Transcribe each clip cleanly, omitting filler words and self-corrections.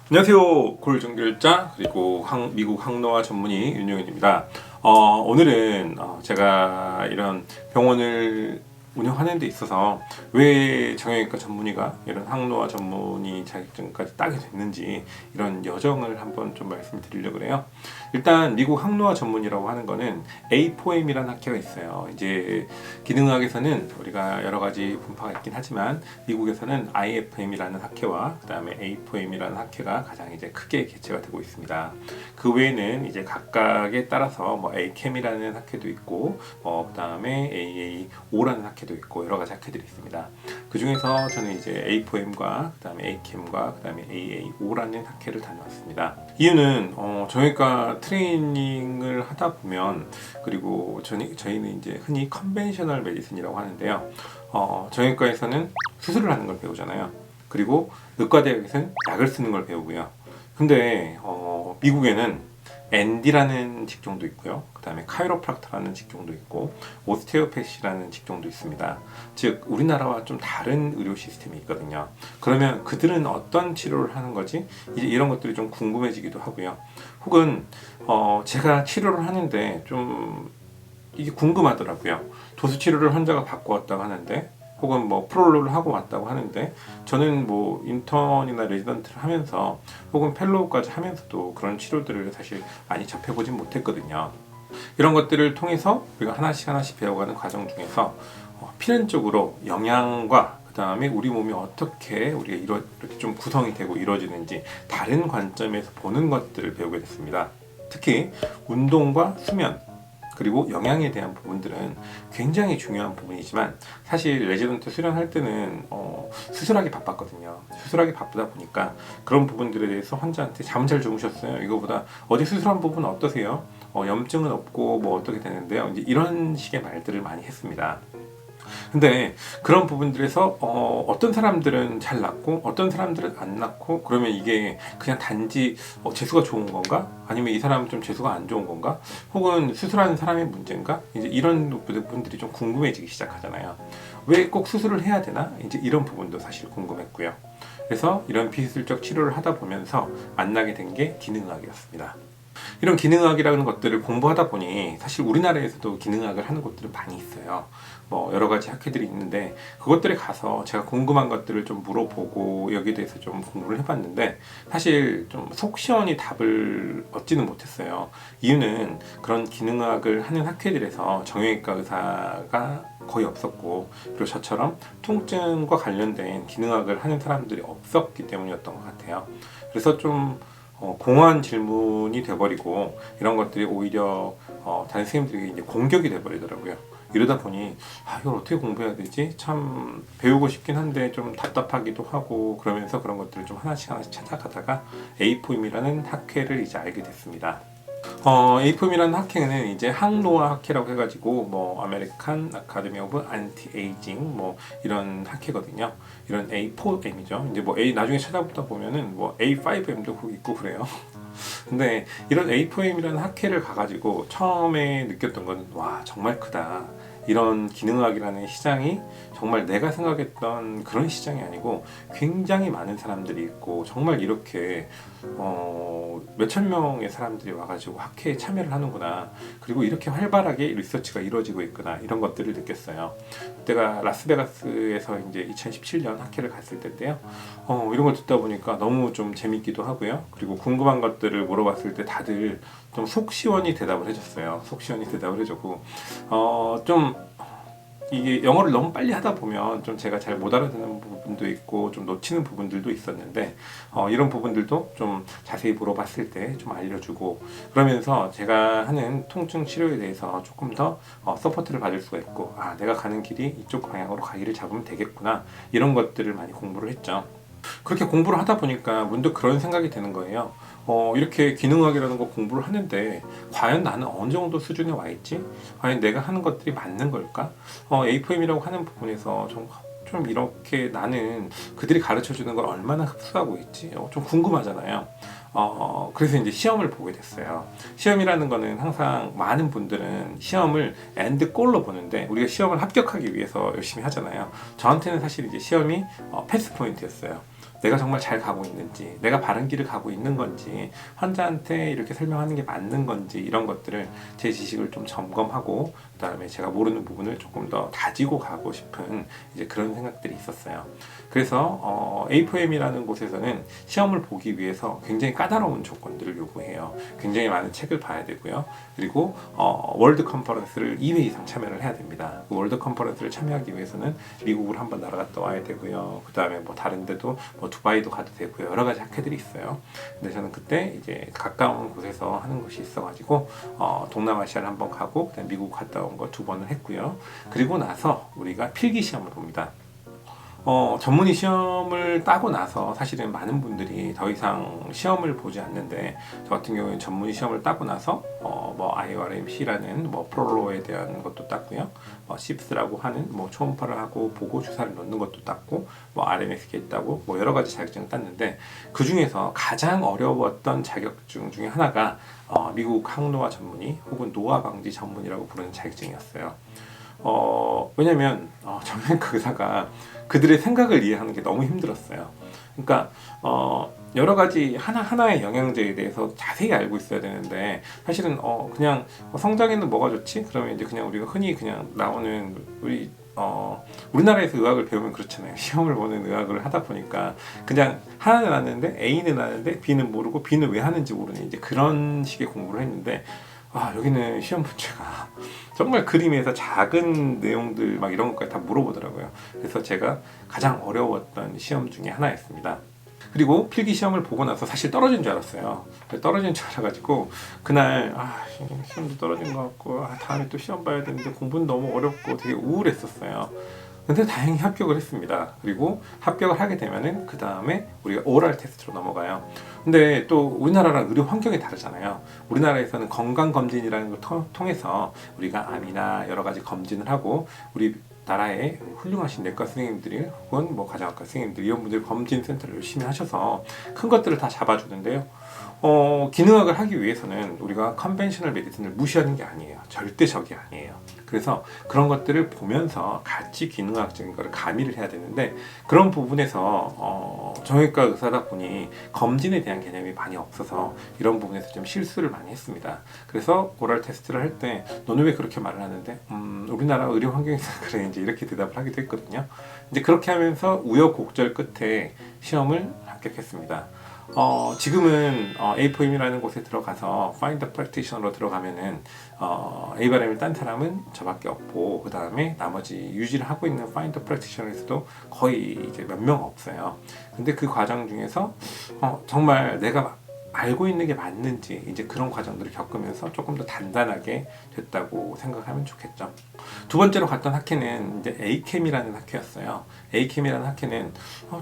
안녕하세요. 골정결자 그리고 미국 항노화 전문의 윤용현입니다. 오늘은 제가 이런 병원을 운영하는 데 있어서 왜 정형외과 전문의가 이런 항노화 전문의 자격증까지 따게 됐는지 이런 여정을 한번 좀 말씀드리려고 그래요. 일단 미국 항노화 전문의라고 하는 거는 A4M이라는 학회가 있어요. 이제 기능학에서는 우리가 여러 가지 분파가 있긴 하지만 미국에서는 IFM이라는 학회와 그 다음에 A4M이라는 학회가 가장 이제 크게 개최가 되고 있습니다. 그 외에는 이제 각각에 따라서 뭐 ACAM이라는 학회도 있고 그 다음에 AAO라는 학회도 있고 여러 가지 학회들이 있습니다. 그 중에서 저는 이제 A4M과 그 다음에 ACAM과 그 다음에 AAO라는 학회를 다녀왔습니다. 이유는 정형외과 트레이닝을 하다 보면 그리고 저희는 이제 흔히 컨벤셔널 메디슨이라고 하는데요. 정형외과에서는 수술을 하는 걸 배우잖아요. 그리고 의과대학에서는 약을 쓰는 걸 배우고요. 근데 미국에는 ND라는 직종도 있고요. 그 다음에 카이로프락터라는 직종도 있고 오스테오패시라는 직종도 있습니다. 즉 우리나라와 좀 다른 의료 시스템이 있거든요. 그러면 그들은 어떤 치료를 하는 거지? 이제 이런 것들이 좀 궁금해지기도 하고요. 혹은 제가 치료를 하는데 좀 이게 궁금하더라고요. 도수 치료를 환자가 받고 왔다고 하는데 혹은 뭐 프롤로를 하고 왔다고 하는데 저는 뭐 인턴이나 레지던트를 하면서 혹은 펠로우까지 하면서도 그런 치료들을 사실 많이 접해보진 못했거든요. 이런 것들을 통해서 우리가 하나씩 배워가는 과정 중에서 필연적으로 영양과 그 다음에 우리 몸이 어떻게 우리가 이렇게 좀 구성이 되고 이루어지는지 다른 관점에서 보는 것들을 배우게 됐습니다. 특히 운동과 수면 그리고 영양에 대한 부분들은 굉장히 중요한 부분이지만 사실 레지던트 수련할 때는 수술하기 바빴거든요. 수술하기 바쁘다 보니까 그런 부분들에 대해서 환자한테 잠 잘 주무셨어요? 이거보다 어제 수술한 부분 어떠세요? 염증은 없고 뭐 어떻게 되는데요? 이제 이런 식의 말들을 많이 했습니다. 근데 그런 부분들에서 어떤 사람들은 잘 낫고 어떤 사람들은 안 낫고 그러면 이게 그냥 단지 재수가 좋은 건가? 아니면 이 사람은 좀 재수가 안 좋은 건가? 혹은 수술하는 사람의 문제인가? 이제 이런 부분들이 좀 궁금해지기 시작하잖아요. 왜 꼭 수술을 해야 되나? 이제 이런 부분도 사실 궁금했고요. 그래서 이런 비수술적 치료를 하다 보면서 만나게 된 게 기능의학이었습니다. 이런 기능의학이라는 것들을 공부하다 보니 사실 우리나라에서도 기능의학을 하는 곳들은 많이 있어요. 뭐 여러 가지 학회들이 있는데 그것들에 가서 제가 궁금한 것들을 좀 물어보고 여기에 대해서 좀 공부를 해봤는데 사실 좀 속 시원히 답을 얻지는 못했어요. 이유는 그런 기능의학을 하는 학회들에서 정형외과 의사가 거의 없었고 그리고 저처럼 통증과 관련된 기능학을 하는 사람들이 없었기 때문이었던 것 같아요. 그래서 좀 공허한 질문이 돼버리고 이런 것들이 오히려 다른 선생님들에게 이제 공격이 돼버리더라고요. 이러다 보니 이걸 어떻게 공부해야 되지? 참 배우고 싶긴 한데 좀 답답하기도 하고 그러면서 그런 것들을 좀 하나씩 찾아가다가 A4M이라는 학회를 이제 알게 됐습니다. AFM이라는 학회는 이제 항노화 학회라고 해가지고 뭐 아메리칸 아카데미 오브 안티 에이징 뭐 이런 학회거든요. 이런 A4M이죠. 이제 뭐 나중에 찾아보다 보면은 뭐 A5M도 있고 그래요. 근데 이런 A4M이라는 학회를 가가지고 처음에 느꼈던 건 와 정말 크다. 이런 기능학이라는 시장이 정말 내가 생각했던 그런 시장이 아니고 굉장히 많은 사람들이 있고 정말 이렇게 몇천 명의 사람들이 와가지고 학회에 참여를 하는구나. 그리고 이렇게 활발하게 리서치가 이루어지고 있구나. 이런 것들을 느꼈어요. 그때가 라스베가스에서 이제 2017년 학회를 갔을 때인데요. 이런 걸 듣다 보니까 너무 좀 재밌기도 하고요. 그리고 궁금한 것들을 물어봤을 때 다들 좀 속 시원히 대답을 해줬어요. 속 시원히 대답을 해주고 좀 이게 영어를 너무 빨리 하다 보면 좀 제가 잘 못 알아듣는 부분도 있고 좀 놓치는 부분들도 있었는데 이런 부분들도 좀 자세히 물어봤을 때 좀 알려주고 그러면서 제가 하는 통증 치료에 대해서 조금 더 서포트를 받을 수가 있고 내가 가는 길이 이쪽 방향으로 가기를 잡으면 되겠구나 이런 것들을 많이 공부를 했죠. 그렇게 공부를 하다 보니까 문득 그런 생각이 드는 거예요. 이렇게 기능학이라는 거 공부를 하는데 과연 나는 어느 정도 수준에 와 있지? 과연 내가 하는 것들이 맞는 걸까? A4M이라고 하는 부분에서 좀 이렇게 나는 그들이 가르쳐 주는 걸 얼마나 흡수하고 있지? 좀 궁금하잖아요. 그래서 이제 시험을 보게 됐어요. 시험이라는 거는 항상 많은 분들은 시험을 엔드 골로 보는데 우리가 시험을 합격하기 위해서 열심히 하잖아요. 저한테는 사실 이제 시험이 패스 포인트였어요. 내가 정말 잘 가고 있는지, 내가 바른 길을 가고 있는 건지, 환자한테 이렇게 설명하는 게 맞는 건지, 이런 것들을 제 지식을 좀 점검하고 그다음에 제가 모르는 부분을 조금 더 다지고 가고 싶은 이제 그런 생각들이 있었어요. 그래서 A4M이라는 곳에서는 시험을 보기 위해서 굉장히 까다로운 조건들을 요구해요. 굉장히 많은 책을 봐야 되고요. 그리고 월드 컨퍼런스를 2회 이상 참여를 해야 됩니다. 그 월드 컨퍼런스를 참여하기 위해서는 미국을 한번 날아갔다 와야 되고요. 그 다음에 뭐 다른 데도 뭐 두바이도 가도 되고요. 여러 가지 학회들이 있어요. 근데 저는 그때 이제 가까운 곳에서 하는 곳이 있어가지고 동남아시아를 한번 가고 그다음에 미국 갔다 온 거 2번을 했고요. 그리고 나서 우리가 필기 시험을 봅니다. 전문의 시험을 따고 나서 사실은 많은 분들이 더 이상 시험을 보지 않는데, 저 같은 경우에는 전문의 시험을 따고 나서 뭐 IRMC라는 뭐 프롤로에 대한 것도 땄고요. CIPS라고 하는 뭐 초음파를 하고 보고 주사를 놓는 것도 땄고, 뭐 RMSK 따고 뭐 여러 가지 자격증을 땄는데, 그 중에서 가장 어려웠던 자격증 중에 하나가 미국 항노화 전문의 혹은 노화 방지 전문의라고 부르는 자격증이었어요. 왜냐면 정형외과 의사가 그들의 생각을 이해하는 게 너무 힘들었어요. 그러니까 여러 가지 하나하나의 영양제에 대해서 자세히 알고 있어야 되는데, 사실은 그냥 성장에는 뭐가 좋지? 그러면 이제 그냥 우리가 흔히 그냥 나오는 우리나라에서 의학을 배우면 그렇잖아요. 시험을 보는 의학을 하다 보니까 그냥 하나는 아는데 A는 아는데 B는 모르고, B는 왜 하는지 모르는 이제 그런 식의 공부를 했는데, 여기는 시험 문제가 정말 그림에서 작은 내용들 막 이런 것까지 다 물어보더라고요. 그래서 제가 가장 어려웠던 시험 중에 하나였습니다. 그리고 필기 시험을 보고 나서 사실 떨어진 줄 알았어요. 떨어진 줄 알아가지고 그날 시험도 떨어진 것 같고 다음에 또 시험 봐야 되는데 공부는 너무 어렵고 되게 우울했었어요. 근데 다행히 합격을 했습니다. 그리고 합격을 하게 되면은 그 다음에 우리가 오럴 테스트로 넘어가요. 근데 또 우리나라랑 의료 환경이 다르잖아요. 우리나라에서는 건강검진이라는 걸 통해서 우리가 암이나 여러 가지 검진을 하고, 우리 나라의 훌륭하신 내과 선생님들이 혹은 뭐 가정학과 선생님들 이런 분들 검진 센터를 열심히 하셔서 큰 것들을 다 잡아주는데요. 기능학을 하기 위해서는 우리가 컨벤셔널 메디슨을 무시하는 게 아니에요. 절대 적이 아니에요. 그래서 그런 것들을 보면서 같이 기능학적인 거를 가미를 해야 되는데, 그런 부분에서 정형외과 의사다 보니 검진에 대한 개념이 많이 없어서 이런 부분에서 좀 실수를 많이 했습니다. 그래서 오럴 테스트를 할 때 너는 왜 그렇게 말을 하는데 우리나라 의료 환경에서 그래, 이제 이렇게 대답을 하기도 했거든요. 이제 그렇게 하면서 우여곡절 끝에 시험을 합격했습니다. 지금은 A4M이라는 곳에 들어가서 Find the Practitioner로 들어가면은 A-바람을 딴 사람은 저밖에 없고, 그 다음에 나머지 유지를 하고 있는 Find the Practitioner에서도 거의 이제 몇 명 없어요. 근데 그 과정 중에서 정말 내가 알고 있는 게 맞는지 이제 그런 과정들을 겪으면서 조금 더 단단하게 됐다고 생각하면 좋겠죠. 두 번째로 갔던 학회는 이제 Acam이라는 학회였어요. Acam이라는 학회는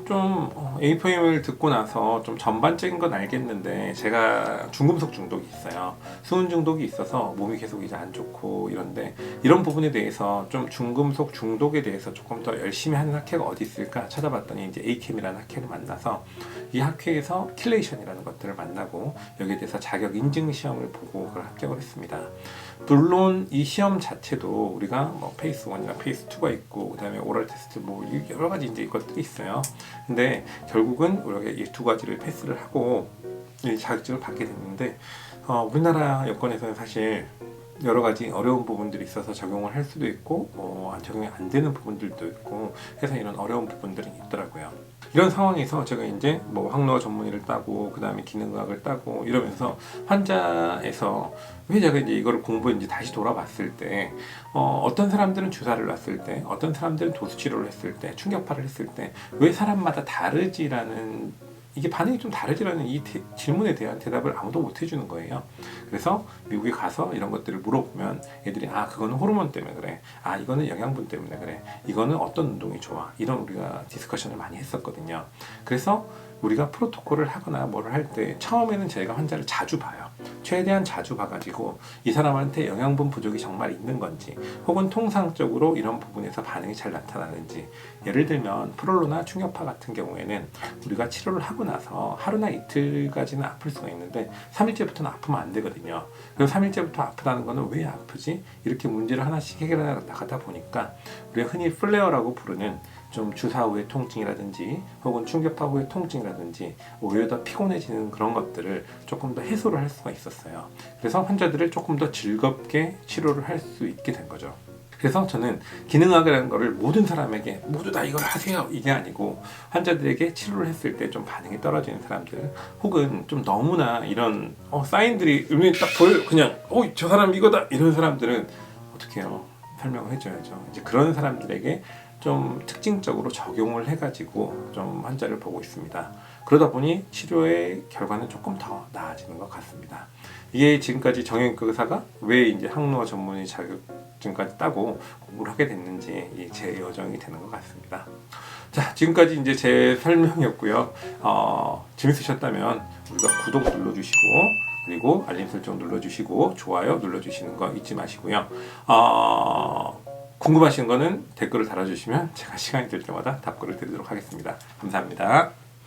좀 A4M을 듣고 나서 좀 전반적인 건 알겠는데, 제가 중금속 중독이 있어요. 수은 중독이 있어서 몸이 계속 이제 안 좋고 이런데, 이런 부분에 대해서 좀 중금속 중독에 대해서 조금 더 열심히 하는 학회가 어디 있을까 찾아봤더니 이제 Acam이라는 학회를 만나서 이 학회에서 킬레이션이라는 것들을 만나고 여기에 대해서 자격 인증 시험을 보고 그걸 합격을 했습니다. 물론 이 시험 자체도 우리가 뭐 페이스 1이나 페이스 2가 있고, 그 다음에 오럴 테스트 뭐 여러 가지 이제 것들이 있어요. 근데 결국은 우리가 이 두 가지를 패스를 하고 이 자격증을 받게 됐는데, 우리나라 여건에서는 사실 여러 가지 어려운 부분들이 있어서 적용을 할 수도 있고 적용이 안 되는 부분들도 있고 해서 이런 어려운 부분들이 있더라고요. 이런 상황에서 제가 이제 뭐 항노화 전문의를 따고 그 다음에 기능의학을 따고 이러면서 환자에서 왜 제가 이제 이거를 공부했는지 다시 돌아봤을 때 어떤 사람들은 주사를 놨을 때, 어떤 사람들은 도수 치료를 했을 때, 충격파를 했을 때 왜 사람마다 다르지라는, 이게 반응이 좀 다르지라는 이 질문에 대한 대답을 아무도 못 해주는 거예요. 그래서 미국에 가서 이런 것들을 물어보면 애들이 그거는 호르몬 때문에 그래, 이거는 영양분 때문에 그래, 이거는 어떤 운동이 좋아, 이런 우리가 디스커션을 많이 했었거든요. 그래서 우리가 프로토콜을 하거나 뭐를 할 때 처음에는 저희가 환자를 자주 봐요. 최대한 자주 봐가지고 이 사람한테 영양분 부족이 정말 있는 건지, 혹은 통상적으로 이런 부분에서 반응이 잘 나타나는지. 예를 들면 프롤로나 충격파 같은 경우에는 우리가 치료를 하고 나서 하루나 이틀까지는 아플 수가 있는데 3일째부터는 아프면 안 되거든요. 그럼 3일째부터 아프다는 거는 왜 아프지? 이렇게 문제를 하나씩 해결해 나가다 보니까 우리가 흔히 플레어라고 부르는 좀 주사 후의 통증이라든지 혹은 충격파 후의 통증이라든지 오히려 더 피곤해지는 그런 것들을 조금 더 해소를 할 수가 있었어요. 그래서 환자들을 조금 더 즐겁게 치료를 할 수 있게 된 거죠. 그래서 저는 기능학이라는 거를 모든 사람에게 모두 다 이걸 하세요 이게 아니고, 환자들에게 치료를 했을 때 좀 반응이 떨어지는 사람들, 혹은 좀 너무나 이런 사인들이 눈에 딱 보여 그냥 저 사람 이거다 이런 사람들은 어떻게 해요? 설명을 해줘야죠. 이제 그런 사람들에게 좀 특징적으로 적용을 해가지고 좀 환자를 보고 있습니다. 그러다 보니 치료의 결과는 조금 더 나아지는 것 같습니다. 이게 지금까지 정형외과 의사가 왜 이제 항노화 전문의 자격증까지 따고 공부를 하게 됐는지 제 여정이 되는 것 같습니다. 자, 지금까지 이제 제 설명이었고요. 재밌으셨다면 우리가 구독 눌러주시고, 그리고 알림 설정 눌러주시고, 좋아요 눌러주시는 거 잊지 마시고요. 궁금하신 거는 댓글을 달아주시면 제가 시간이 될 때마다 답글을 드리도록 하겠습니다. 감사합니다.